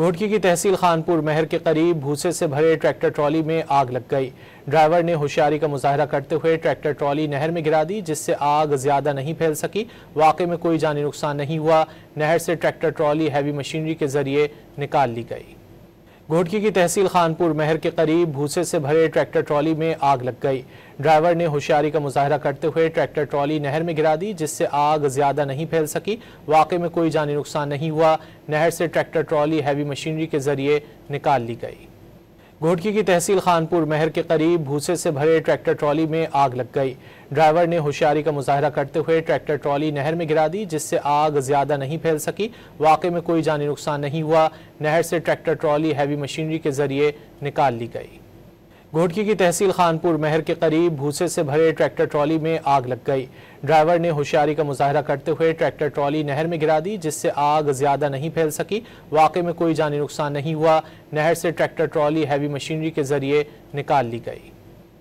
घोटकी की तहसील खानपुर महर के करीब भूसे से भरे ट्रैक्टर ट्रॉली में आग लग गई। ड्राइवर ने होशियारी का मुजाहरा करते हुए ट्रैक्टर ट्रॉली नहर में गिरा दी, जिससे आग ज्यादा नहीं फैल सकी। वाकई में कोई जानी नुकसान नहीं हुआ। नहर से ट्रैक्टर ट्रॉली हैवी मशीनरी के जरिए निकाल ली गई। घोटकी की तहसील खानपुर महर के करीब भूसे से भरे ट्रैक्टर ट्रॉली में आग लग गई। ड्राइवर ने होशियारी का मुजाहरा करते हुए ट्रैक्टर ट्रॉली नहर में गिरा दी, जिससे आग ज्यादा नहीं फैल सकी। वाकई में कोई जानी नुकसान नहीं हुआ। नहर से ट्रैक्टर ट्रॉली हैवी मशीनरी के जरिए निकाल ली गई। घोटकी की तहसील खानपुर महर के करीब भूसे से भरे ट्रैक्टर ट्रॉली में आग लग गई। ड्राइवर ने होशियारी का मुजाहरा करते हुए ट्रैक्टर ट्रॉली नहर में गिरा दी, जिससे आग ज्यादा नहीं फैल सकी। वाकई में कोई जानी नुकसान नहीं हुआ। नहर से ट्रैक्टर ट्रॉली हैवी मशीनरी के जरिए निकाल ली गई। घोटकी की तहसील खानपुर महर के करीब भूसे से भरे ट्रैक्टर ट्रॉली में आग लग गई। ड्राइवर ने होशियारी का मुजाहरा करते हुए ट्रैक्टर ट्रॉली नहर में गिरा दी, जिससे आग ज्यादा नहीं फैल सकी। वाकई में कोई जानी नुकसान नहीं हुआ। नहर से ट्रैक्टर ट्रॉली हैवी मशीनरी के जरिए निकाल ली गई।